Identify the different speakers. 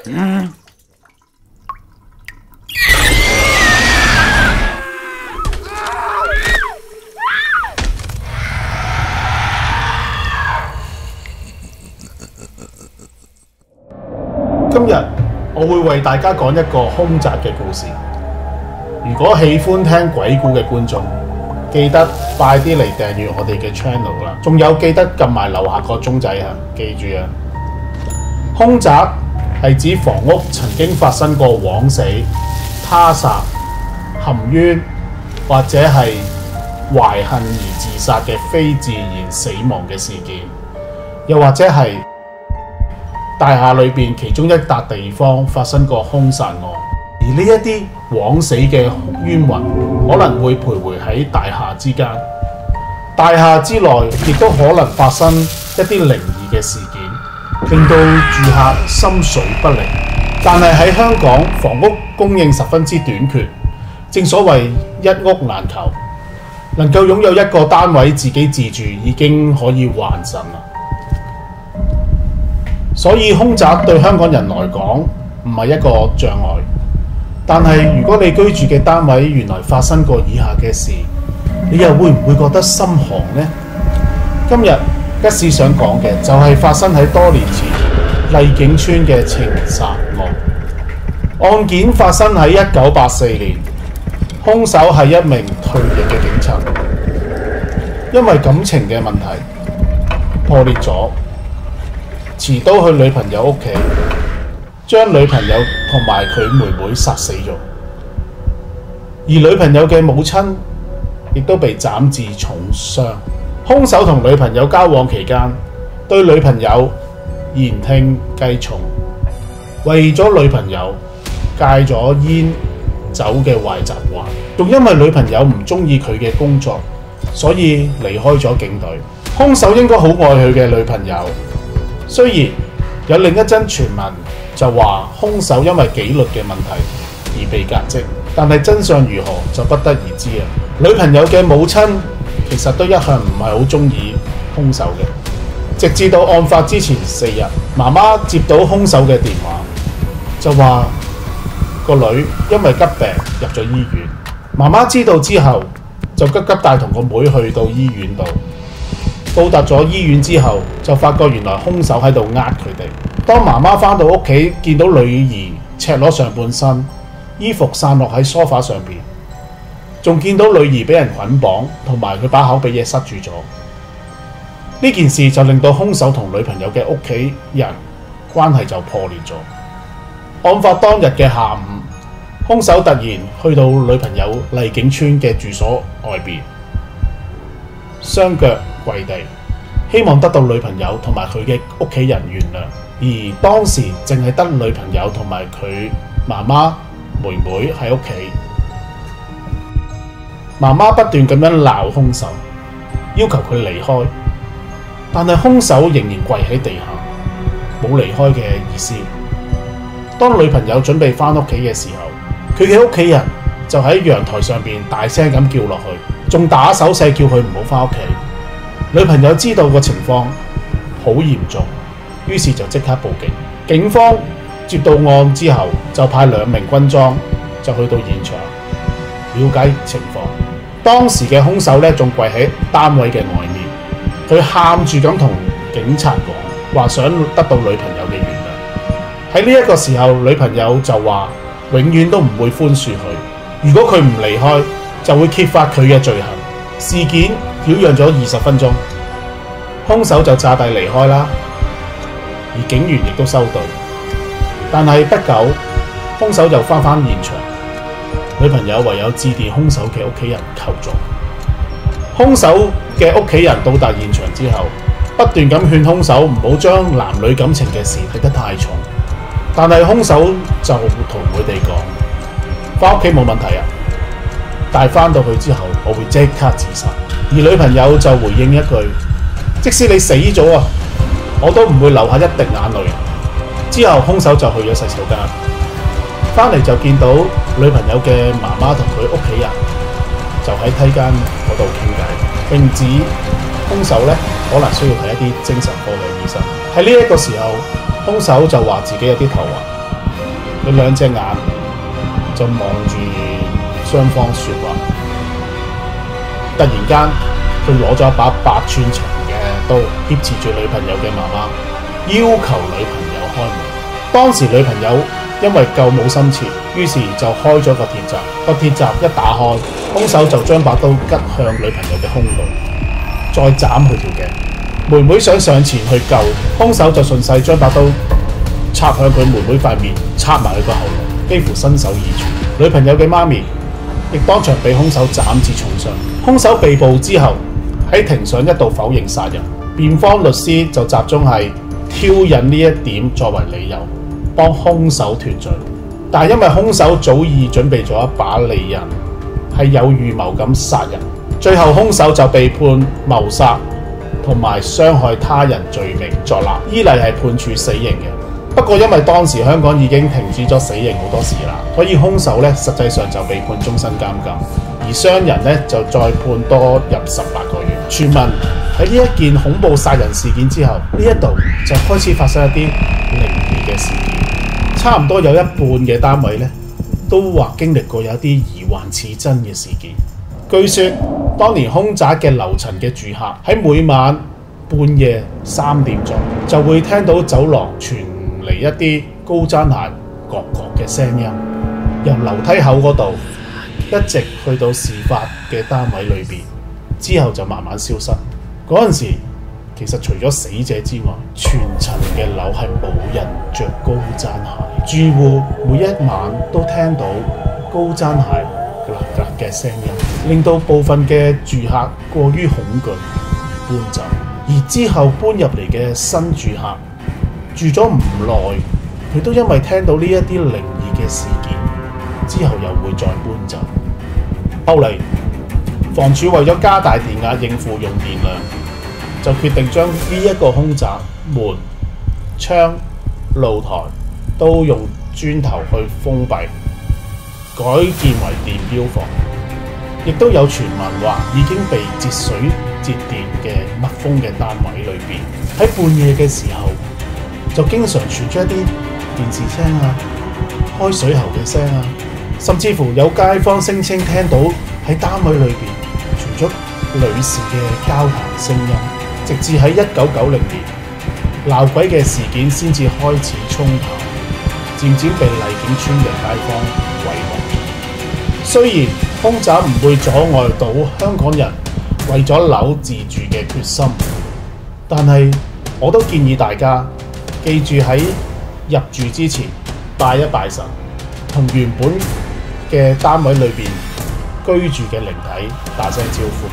Speaker 1: 今日我會為大家講一個凶宅嘅故事。如果喜歡聽鬼故嘅觀眾，記得快啲嚟訂閱我哋嘅 channel 啦。仲有記得撳埋樓下個鐘仔啊！記住啊，凶宅係指房屋曾經發生過枉死、他殺、含冤或者係懷恨而自殺嘅非自然死亡嘅事件，又或者係大廈裏邊其中一笪地方發生過兇殺案，而呢一啲枉死嘅冤魂可能會徘徊喺大廈之間，大廈之內亦都可能發生一啲靈異嘅事件，令到住客心水不寧。但係喺香港房屋供應十分之短缺，正所謂一屋難求，能夠擁有一個單位自己自住已經可以還神啦。所以凶宅對香港人來講唔係一個障礙，但係如果你居住嘅單位原來發生過以下嘅事，你又會唔會覺得心寒呢？今日吉士想講嘅就係發生喺多年前麗景邨嘅情殺案。案件發生喺1984年，兇手係一名退役嘅警察，因為感情嘅問題破裂咗，持刀去女朋友屋企，將女朋友同埋佢妹妹殺死咗，而女朋友嘅母親亦都被斬至重傷。兇手同女朋友交往期間，對女朋友言聽計從，為咗女朋友戒咗煙酒嘅壞習慣，仲因為女朋友唔中意佢嘅工作，所以離開咗警隊。兇手應該好愛佢嘅女朋友。雖然有另一則傳聞就話兇手因為紀律嘅問題而被革職，但係真相如何就不得而知啊！女朋友嘅母親其實都一向唔係好中意兇手嘅，直至到案發之前4日，媽媽接到兇手嘅電話，就話個女因為急病入咗醫院。媽媽知道之後就急急帶同個妹去到醫院度。到達咗醫院之後，就發覺原來兇手喺度呃佢哋。當媽媽返到屋企，見到女兒赤裸上半身，衣服散落喺梳化上邊，仲見到女兒俾人捆綁，同埋佢把口俾嘢塞住咗。呢件事就令到兇手同女朋友嘅屋企人關係就破裂咗。案發當日嘅下午，兇手突然去到女朋友麗景邨嘅住所外邊，雙腳跪地，希望得到女朋友同埋佢嘅屋企人原諒。而當時淨係得女朋友同埋佢媽媽、妹妹喺屋企。媽媽不斷咁樣鬧兇手，要求佢離開，但係兇手仍然跪喺地下，冇離開嘅意思。當女朋友準備返屋企嘅時候，佢嘅屋企人就喺陽台上邊大聲咁叫落去，仲打手勢叫佢唔好返屋企。女朋友知道個情況好嚴重，於是就即刻報警。警方接到案之後，就派2名軍裝就去到現場了解情況。當時嘅兇手咧仲跪喺單位嘅外面，佢喊住咁同警察講，話想得到女朋友嘅原諒。喺呢一個時候，女朋友就話永遠都唔會寬恕佢，如果佢唔離開，就會揭發佢嘅罪行。事件擾攘咗20分鐘，兇手就詐諦離開啦，而警員亦都收隊。但係不久，兇手就返現場，女朋友唯有致電兇手嘅屋企人求助。兇手嘅屋企人到達現場之後，不斷咁勸兇手唔好將男女感情嘅事睇得太重，但係兇手就同佢哋講，返屋企冇問題啊，但係返到去之後，我會即刻自殺。而女朋友就回應一句，即使你死咗啊，我都唔會留下一滴眼淚。之後兇手就去咗洗手間，返嚟就見到女朋友嘅媽媽同佢屋企人就喺梯間嗰度傾偈，並指兇手咧可能需要睇一啲精神科嘅醫生。喺呢一個時候，兇手就話自己有啲頭暈，佢兩隻眼就望住雙方説話。突然間，佢攞咗一把8寸長嘅刀，挾持住女朋友嘅媽媽，要求女朋友開門。當時女朋友因為救母心切，於是就開咗個鐵閘。個鐵閘一打開，兇手就將把刀拮向女朋友嘅胸部，再斬佢條頸。妹妹想上前去救，兇手就順勢將把刀插向佢妹妹塊面，插埋佢個喉嚨，幾乎身首異處。女朋友嘅媽咪亦當場被兇手斬至重傷。兇手被捕之後，喺庭上一度否認殺人，辯方律師就集中係挑釁呢一點作為理由，幫兇手脫罪。但係因為兇手早已準備咗一把利刃，係有預謀咁殺人，最後兇手就被判謀殺同埋傷害他人罪名作立，依例係判處死刑嘅。不過因為當時香港已經停止咗死刑好多時啦，所以兇手咧實際上就被判終身監禁，而傷人咧就再判多入18個月。傳聞喺呢一件恐怖殺人事件之後，呢一度就開始發生一啲靈異嘅事件，差唔多有一半嘅單位咧都話經歷過有一啲疑幻似真嘅事件。據說當年兇宅嘅樓層嘅住客喺每晚半夜3點鐘就會聽到走廊傳嚟一啲高踭鞋咯咯嘅聲音，由樓梯口嗰度一直去到事發嘅單位裏邊，之後就慢慢消失。嗰陣時其實除咗死者之外，全層嘅樓係冇人着高踭鞋，住戶每一晚都聽到高踭鞋咯咯嘅聲音，令到部分嘅住客過於恐懼而搬走。而之後搬入嚟嘅新住客住咗唔耐，佢都因為聽到呢一啲靈異嘅事件，之後又會再搬走。後嚟房署為咗加大電壓應付用電量，就決定將呢一個兇宅門、窗、露台都用磚頭去封閉，改建為電錶房。亦都有傳聞話已經被截水截電嘅密封嘅單位裏邊，喺半夜嘅時候就經常傳出一啲電視聲啊、開水喉嘅聲啊，甚至乎有街坊聲稱聽到喺單位裏邊傳出女士嘅交談聲音，直至喺1990年鬧鬼嘅事件先至開始沖淡，漸漸被麗景村嘅街坊遺忘。雖然兇宅唔會阻礙到香港人為咗樓自住嘅決心，但係我都建議大家記住喺入住之前拜一拜神，同原本嘅單位裏邊居住嘅靈體打聲招呼。